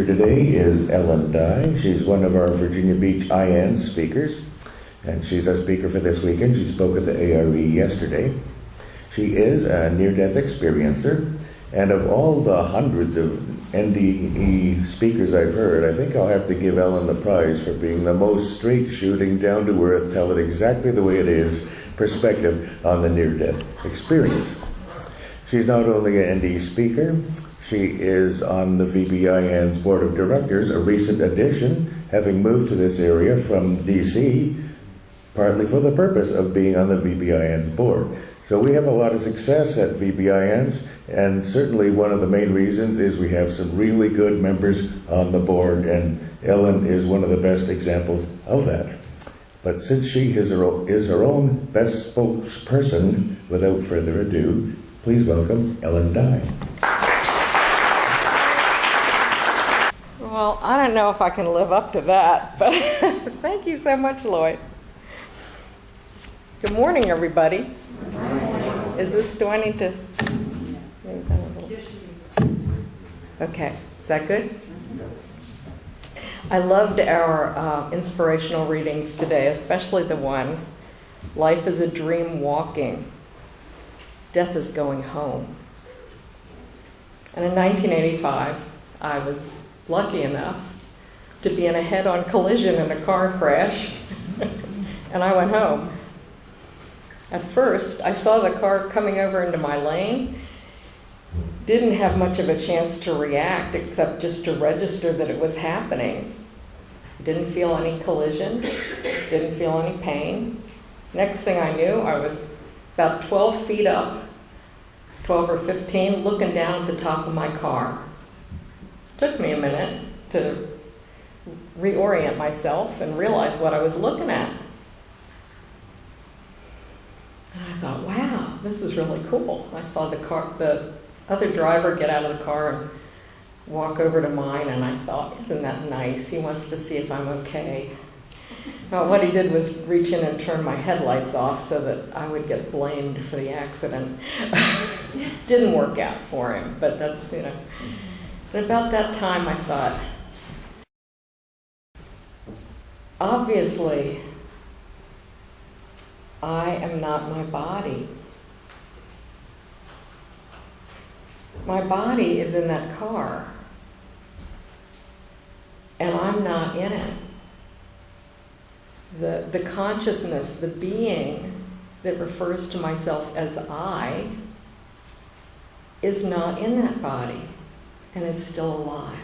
speaker today is Ellyn. She's one of our Virginia Beach IANS speakers, and she's our speaker for this weekend. She spoke at the ARE yesterday. She is a near-death experiencer, and of all the hundreds of NDE speakers I've heard, I think I'll have to give Ellyn the prize for being the most straight-shooting, down-to-earth, tell it exactly the way it is perspective on the near-death experience. She's not only an NDE speaker, she is on the VBIN's board of directors, a recent addition, having moved to this area from DC, partly for the purpose of being on the VBIN's board. So we have a lot of success at VBIN's, and certainly one of the main reasons is we have some really good members on the board, and Ellyn is one of the best examples of that. But since she is her own best spokesperson, without further ado, please welcome Ellyn. Well, I don't know if I can live up to that, but thank you so much, Lloyd. Good morning, everybody. Good morning. Do I need to? Okay, is that good? I loved our inspirational readings today, especially the one, Life is a Dream Walking, Death is Going Home. And in 1985, I was lucky enough to be in a head-on collision in a car crash, and I went home. At first, I saw the car coming over into my lane, didn't have much of a chance to react except just to register that it was happening. Didn't feel any collision, didn't feel any pain. Next thing I knew, I was about 12 feet up, 12 or 15, looking down at the top of my car. Took me a minute to reorient myself and realize what I was looking at. And I thought, wow, this is really cool. I saw the other driver get out of the car and walk over to mine, and I thought, isn't that nice? He wants to see if I'm okay. Well, what he did was reach in and turn my headlights off so that I would get blamed for the accident. Didn't work out for him, but that's, But about that time, I thought, obviously, I am not my body. My body is in that car, and I'm not in it. The consciousness, the being that refers to myself as I, is not in that body and is still alive.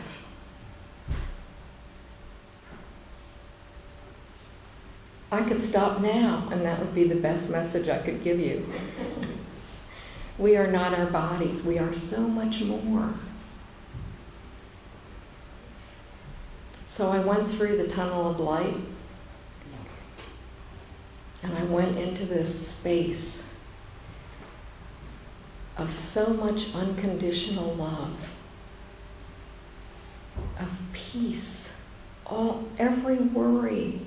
I could stop now, and that would be the best message I could give you. We are not our bodies. We are so much more. So I went through the tunnel of light, and I went into this space of so much unconditional love, of peace, every worry,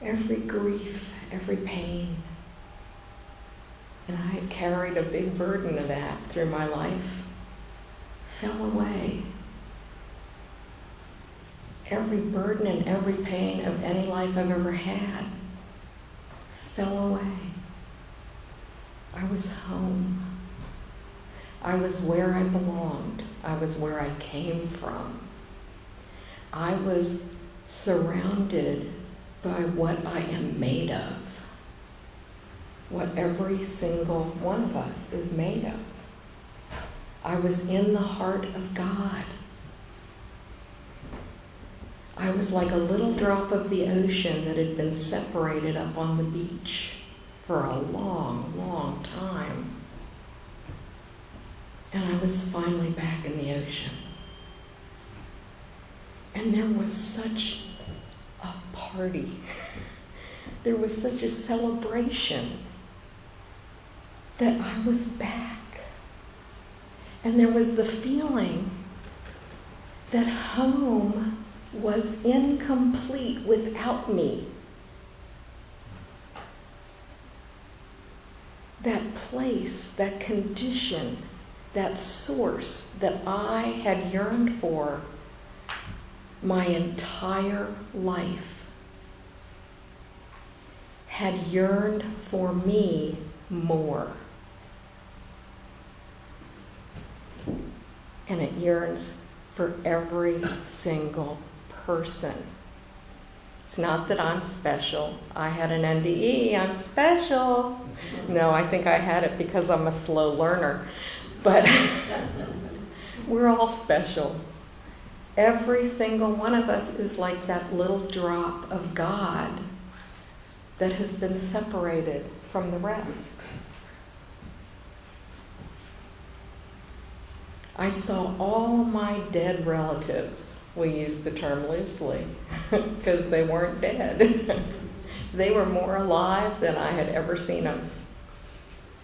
every grief, every pain. And I had carried a big burden of that through my life, fell away. Every burden and every pain of any life I've ever had fell away. I was home. I was where I belonged. I was where I came from. I was surrounded by what I am made of, what every single one of us is made of. I was in the heart of God. I was like a little drop of the ocean that had been separated up on the beach for a long, long time. And I was finally back in the ocean. And there was such a party. There was such a celebration that I was back. And there was the feeling that home was incomplete without me. That place, that condition, that source that I had yearned for my entire life, had yearned for me more. And it yearns for every single person. It's not that I'm special. I had an NDE, I'm special. No, I think I had it because I'm a slow learner. But we're all special. Every single one of us is like that little drop of God that has been separated from the rest. I saw all my dead relatives. We use the term loosely because they weren't dead. They were more alive than I had ever seen them.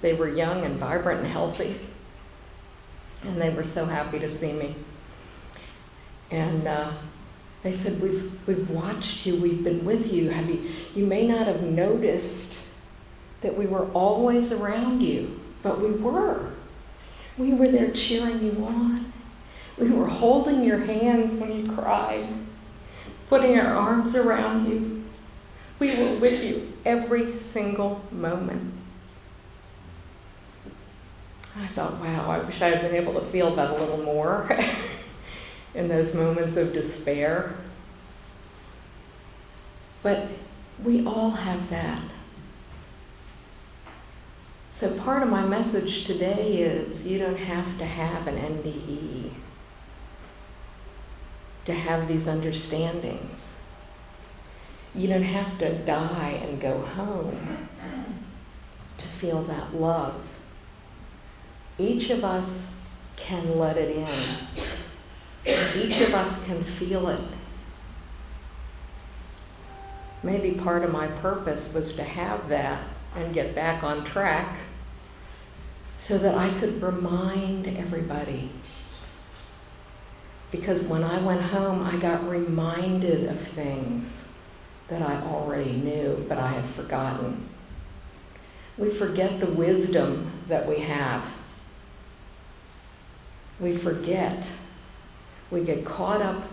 They were young and vibrant and healthy, and they were so happy to see me. And they said, we've watched you, we've been with you. You may not have noticed that we were always around you, but we were. We were there cheering you on. We were holding your hands when you cried, putting our arms around you. We were with you every single moment. I thought, wow, I wish I had been able to feel that a little more in those moments of despair. But we all have that. So part of my message today is you don't have to have an NDE to have these understandings. You don't have to die and go home to feel that love. Each of us can let it in. Each of us can feel it. Maybe part of my purpose was to have that and get back on track so that I could remind everybody. Because when I went home, I got reminded of things that I already knew, but I had forgotten. We forget the wisdom that we have. We forget. We get caught up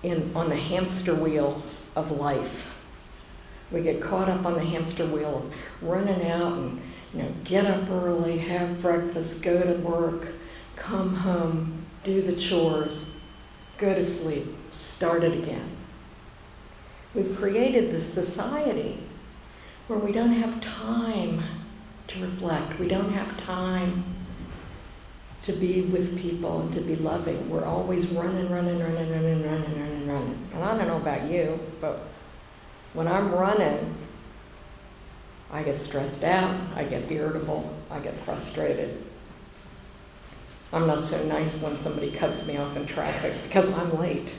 on the hamster wheel of life. We get caught up on the hamster wheel of running out and, get up early, have breakfast, go to work, come home, do the chores, go to sleep, start it again. We've created this society where we don't have time to reflect. We don't have time to be with people and to be loving. We're always running. And I don't know about you, but when I'm running, I get stressed out, I get irritable, I get frustrated. I'm not so nice when somebody cuts me off in traffic because I'm late.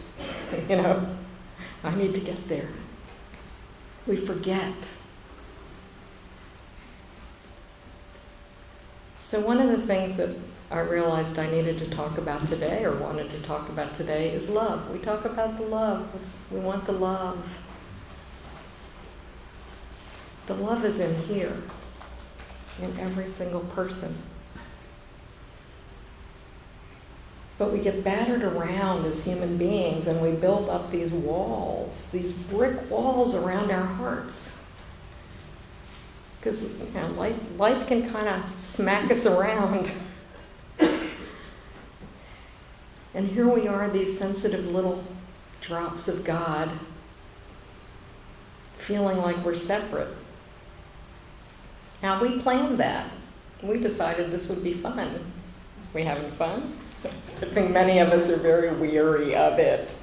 I need to get there. We forget. So one of the things that I realized I needed to talk about today, or wanted to talk about today, is love. We talk about the love. We want the love. The love is in here, in every single person. But we get battered around as human beings, and we build up these walls, these brick walls around our hearts. Because life can kind of smack us around. And here we are, these sensitive little drops of God, feeling like we're separate. Now, we planned that. We decided this would be fun. We having fun? I think many of us are very weary of it.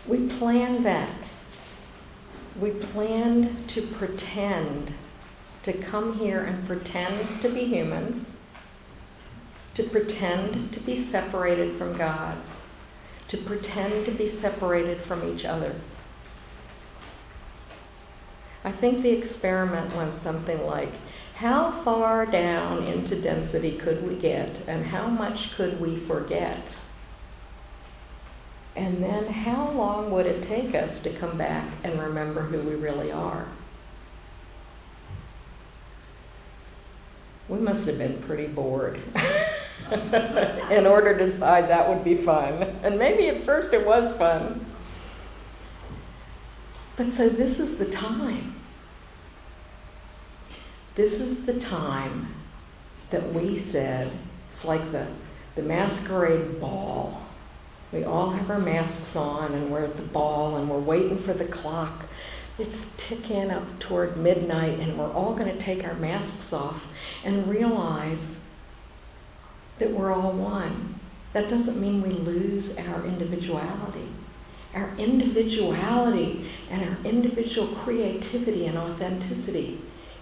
We planned that. We planned to pretend, to come here and pretend to be humans, to pretend to be separated from God, to pretend to be separated from each other. I think the experiment went something like, how far down into density could we get, and how much could we forget? And then how long would it take us to come back and remember who we really are? We must have been pretty bored in order to decide that would be fun. And maybe at first it was fun. But so this is the time. This is the time that we said, it's like the masquerade ball. We all have our masks on and we're at the ball and we're waiting for the clock. It's ticking up toward midnight and we're all going to take our masks off and realize that we're all one. That doesn't mean we lose our individuality. Our individuality and our individual creativity and authenticity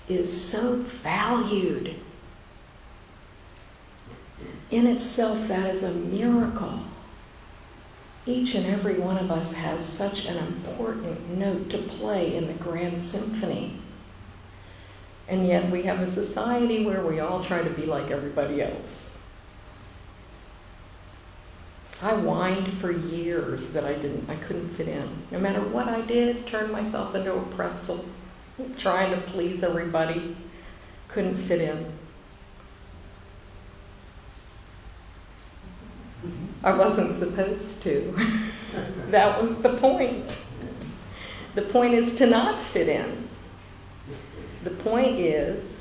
is so valued. In itself, that is a miracle. Each and every one of us has such an important note to play in the grand symphony. And yet we have a society where we all try to be like everybody else. I whined for years that I couldn't fit in. No matter what I did, turned myself into a pretzel, trying to please everybody, couldn't fit in. I wasn't supposed to. That was the point. The point is to not fit in. The point is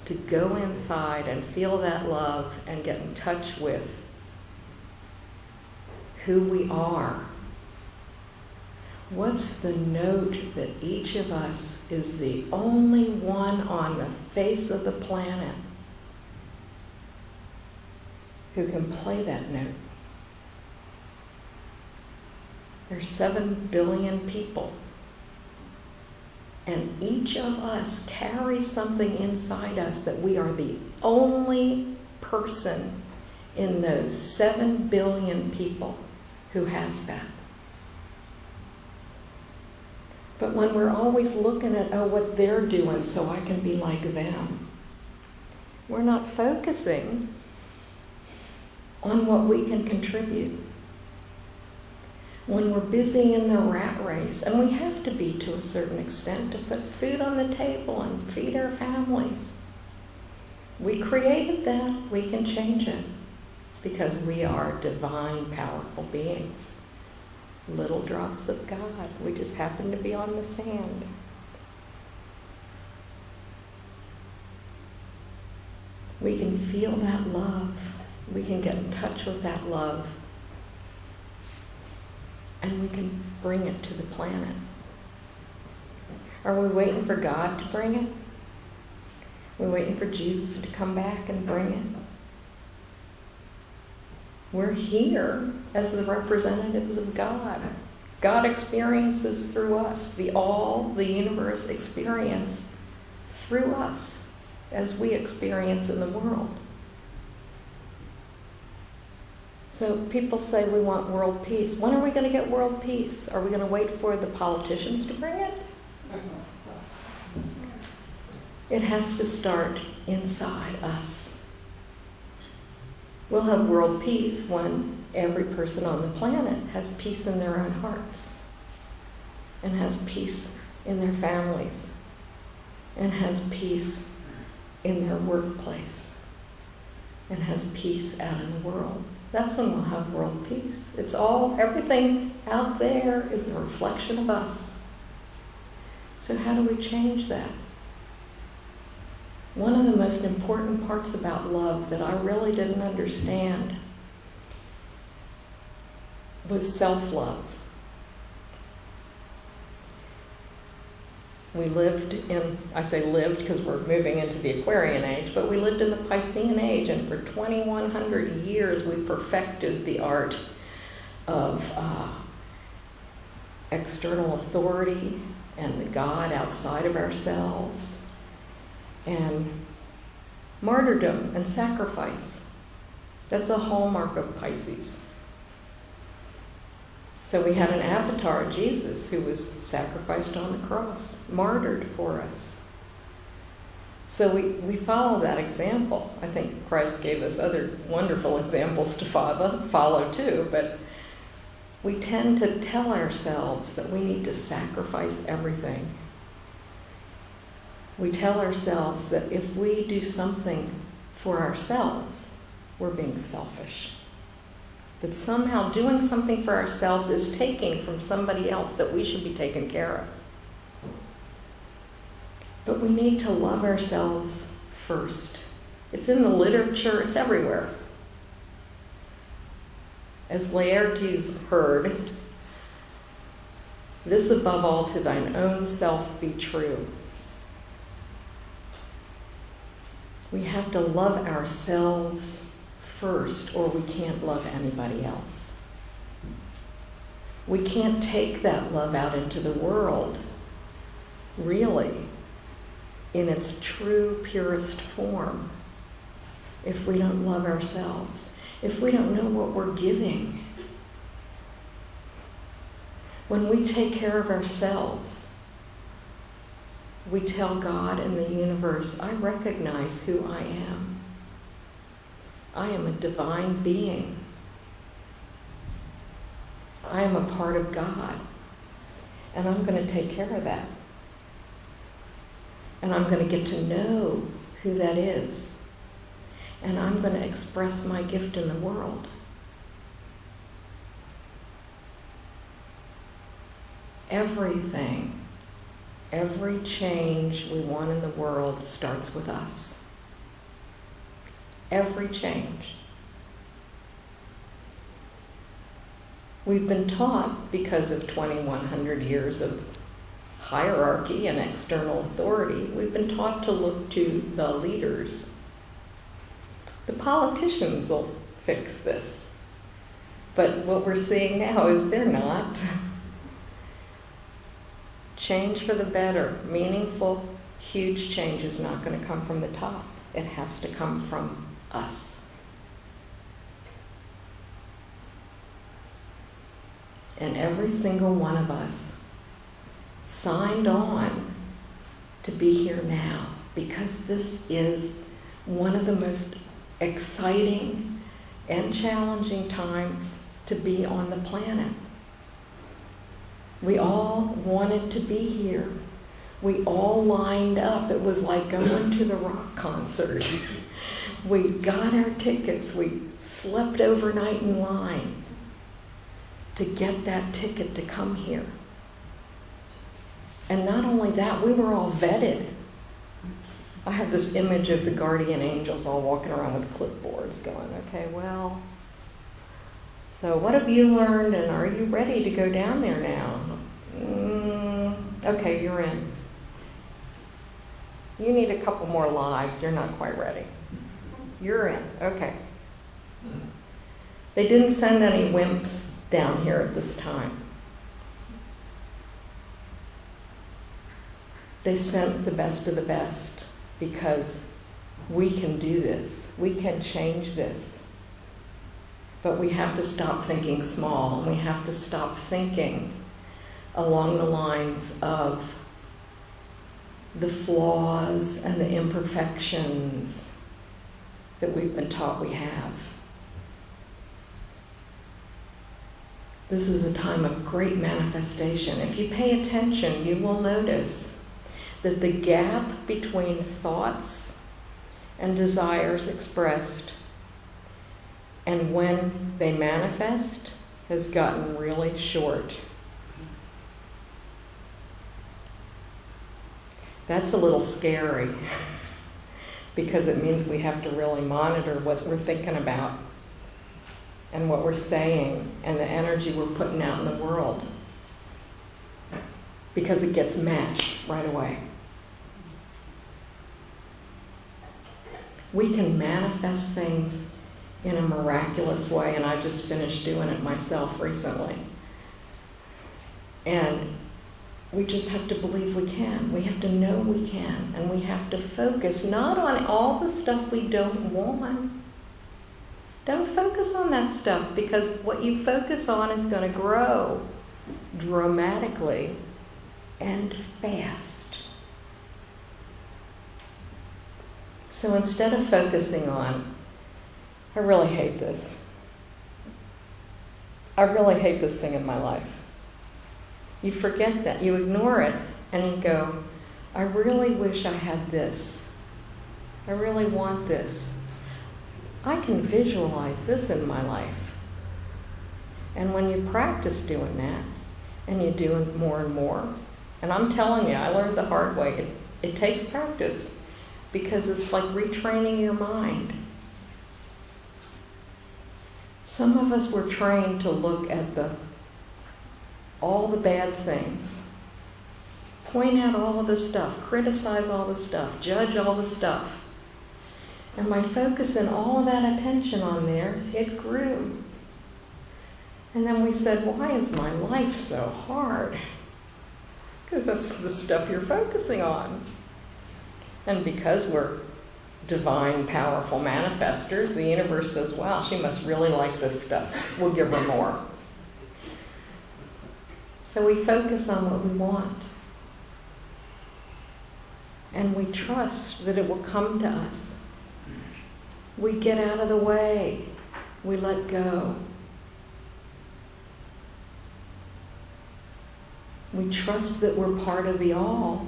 to go inside and feel that love and get in touch with who we are. What's the note that each of us is the only one on the face of the planet who can play that note? There's 7 billion people. And each of us carries something inside us that we are the only person in those 7 billion people who has that. But when we're always looking at, what they're doing so I can be like them, we're not focusing on what we can contribute. When we're busy in the rat race, and we have to be to a certain extent to put food on the table and feed our families. We created that, we can change it, because we are divine, powerful beings. Little drops of God. We just happen to be on the sand. We can feel that love. We can get in touch with that love. And we can bring it to the planet. Are we waiting for God to bring it? Are we waiting for Jesus to come back and bring it? We're here as the representatives of God. God experiences through us. The universe experience through us as we experience in the world. So people say we want world peace. When are we going to get world peace? Are we going to wait for the politicians to bring it? It has to start inside us. We'll have world peace when every person on the planet has peace in their own hearts, and has peace in their families, and has peace in their workplace, and has peace out in the world. That's when we'll have world peace. Everything out there is a reflection of us. So how do we change that? One of the most important parts about love that I really didn't understand was self-love. We lived in, I say lived because we're moving into the Aquarian age, but we lived in the Piscean age, and for 2,100 years we perfected the art of external authority and the God outside of ourselves, and martyrdom and sacrifice. That's a hallmark of Pisces. So we had an avatar, Jesus, who was sacrificed on the cross, martyred for us. So we follow that example. I think Christ gave us other wonderful examples to follow too, but we tend to tell ourselves that we need to sacrifice everything. We tell ourselves that if we do something for ourselves, we're being selfish. That somehow doing something for ourselves is taking from somebody else that we should be taken care of. But we need to love ourselves first. It's in the literature, it's everywhere. As Laertes heard, this above all to thine own self be true. We have to love ourselves first, or we can't love anybody else. We can't take that love out into the world, really, in its true, purest form, if we don't love ourselves, if we don't know what we're giving. When we take care of ourselves, we tell God and the universe, I recognize who I am. I am a divine being. I am a part of God. And I'm going to take care of that. And I'm going to get to know who that is. And I'm going to express my gift in the world. Everything, every change we want in the world starts with us. Every change. We've been taught, because of 2,100 years of hierarchy and external authority, we've been taught to look to the leaders. The politicians will fix this. But what we're seeing now is they're not. Change for the better, meaningful, huge change is not going to come from the top. It has to come from us. And every single one of us signed on to be here now because this is one of the most exciting and challenging times to be on the planet. We all wanted to be here. We all lined up. It was like going to the rock concert. We got our tickets. We slept overnight in line to get that ticket to come here. And not only that, we were all vetted. I have this image of the guardian angels all walking around with clipboards going, okay, well, so what have you learned, and are you ready to go down there now? Okay, you're in. You need a couple more lives. You're not quite ready. You're in. Okay. They didn't send any wimps down here at this time. They sent the best of the best because we can do this. We can change this. But we have to stop thinking small, and we have to stop thinking along the lines of the flaws and the imperfections that we've been taught we have. This is a time of great manifestation. If you pay attention, you will notice that the gap between thoughts and desires expressed and when they manifest has gotten really short. That's a little scary because it means we have to really monitor what we're thinking about and what we're saying and the energy we're putting out in the world, because it gets matched right away. We can manifest things in a miraculous way, and I just finished doing it myself recently. And we just have to believe we can. We have to know we can. And we have to focus not on all the stuff we don't want. Don't focus on that stuff, because what you focus on is going to grow dramatically and fast. So instead of focusing on, I really hate this. I really hate this thing in my life. You forget that. You ignore it, and you go, I really wish I had this. I really want this. I can visualize this in my life. And when you practice doing that, and you do it more and more, and I'm telling you, I learned the hard way. It takes practice because it's like retraining your mind. Some of us were trained to look at all the bad things, point out all of the stuff, criticize all the stuff, judge all the stuff. And by focusing all of that attention on there, it grew. And then we said, why is my life so hard? Because that's the stuff you're focusing on. And because we're divine, powerful manifestors, the universe says, wow, she must really like this stuff. We'll give her more. So we focus on what we want. And we trust that it will come to us. We get out of the way. We let go. We trust that we're part of the all,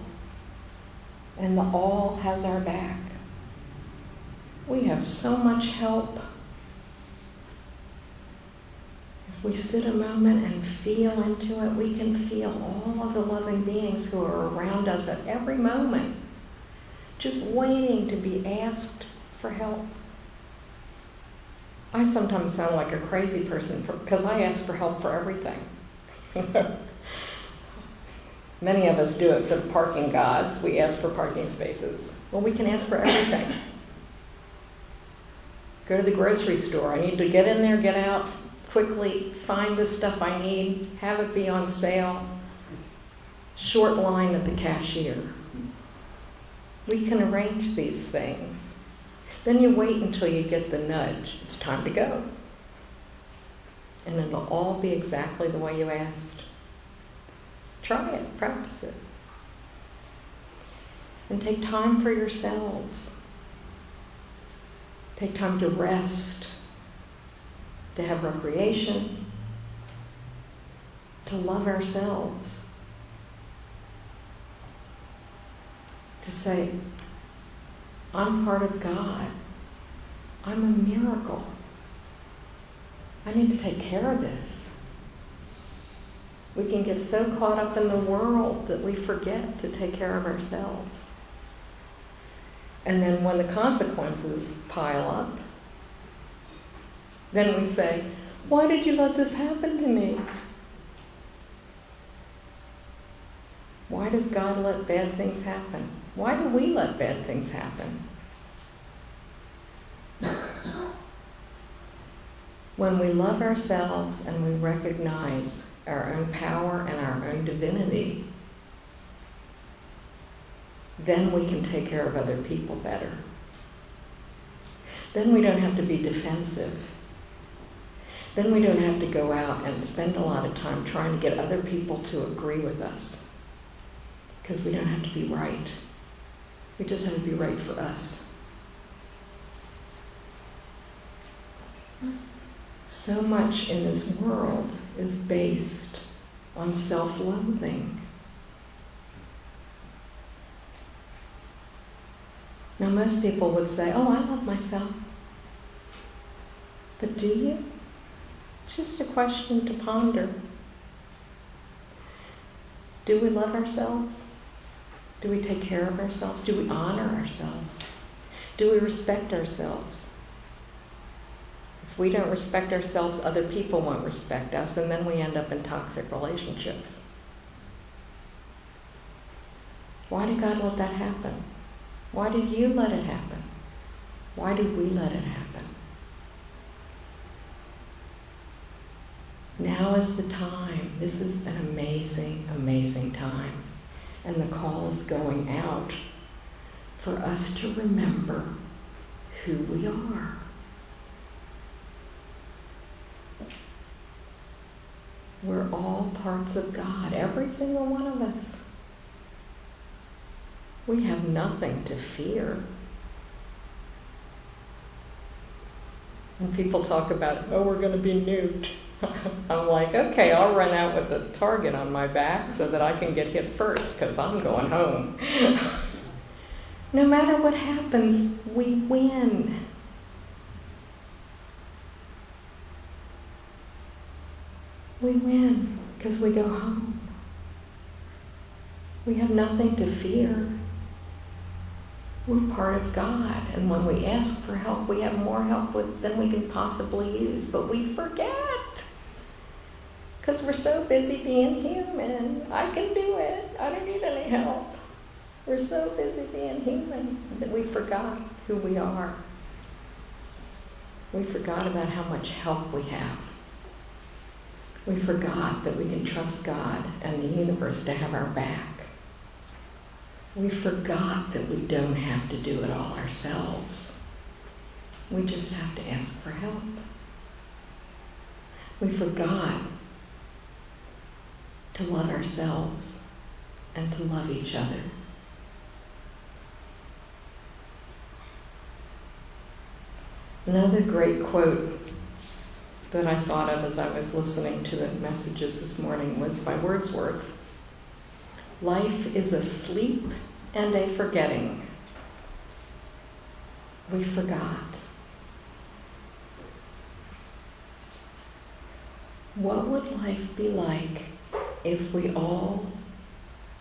and the all has our back. We have so much help. If we sit a moment and feel into it, we can feel all of the loving beings who are around us at every moment, just waiting to be asked for help. I sometimes sound like a crazy person because I ask for help for everything. Many of us do it for the parking gods. We ask for parking spaces. Well, we can ask for everything. Go to the grocery store. I need to get in there, get out quickly, find the stuff I need, have it be on sale. Short line at the cashier. We can arrange these things. Then you wait until you get the nudge. It's time to go. And it'll all be exactly the way you asked. Try it, practice it. And take time for yourselves. Take time to rest, to have recreation, to love ourselves. To say, I'm part of God. I'm a miracle. I need to take care of this. We can get so caught up in the world that we forget to take care of ourselves. And then when the consequences pile up, then we say, why did you let this happen to me? Why does God let bad things happen? Why do we let bad things happen? When we love ourselves and we recognize our own power and our own divinity, then we can take care of other people better. Then we don't have to be defensive. Then we don't have to go out and spend a lot of time trying to get other people to agree with us. Because we don't have to be right. We just have to be right for us. So much in this world is based on self-loathing. Now, most people would say, oh, I love myself. But do you? It's just a question to ponder. Do we love ourselves? Do we take care of ourselves? Do we honor ourselves? Do we respect ourselves? If we don't respect ourselves, other people won't respect us, and then we end up in toxic relationships. Why did God let that happen? Why did you let it happen? Why did we let it happen? Now is the time. This is an amazing, amazing time. And the call is going out for us to remember who we are. We're all parts of God, every single one of us. We have nothing to fear. When people talk about, oh, we're going to be nuked, I'm like, okay, I'll run out with a target on my back so that I can get hit first, because I'm going home. No matter what happens, we win. We win because we go home. We have nothing to fear. We're part of God, and when we ask for help, we have more help than we can possibly use, but we forget because we're so busy being human. I can do it. I don't need any help. We're so busy being human that we forgot who we are. We forgot about how much help we have. We forgot that we can trust God and the universe to have our back. We forgot that we don't have to do it all ourselves. We just have to ask for help. We forgot to love ourselves and to love each other. Another great quote that I thought of as I was listening to the messages this morning was by Wordsworth. Life is a sleep and a forgetting. We forgot. What would life be like if we all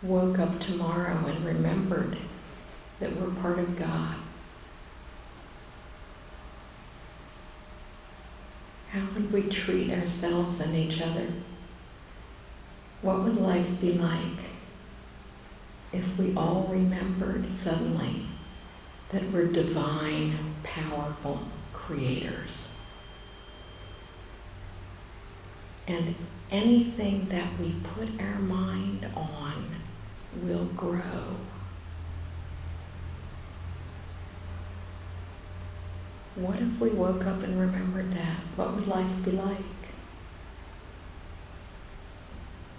woke up tomorrow and remembered that we're part of God? How would we treat ourselves and each other? What would life be like if we all remembered suddenly that we're divine, powerful creators? And anything that we put our mind on will grow. What if we woke up and remembered that? What would life be like?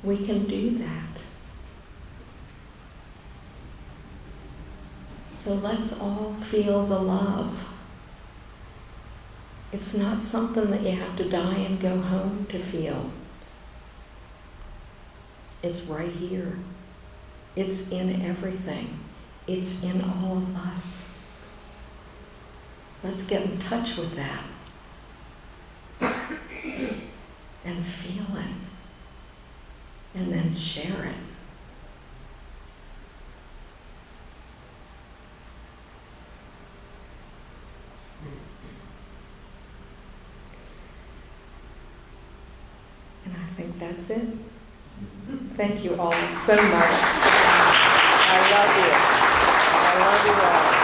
We can do that. So let's all feel the love. It's not something that you have to die and go home to feel. It's right here. It's in everything. It's in all of us. Let's get in touch with that and feel it and then share it. And I think that's it. Thank you all so much. I love you. I love you all.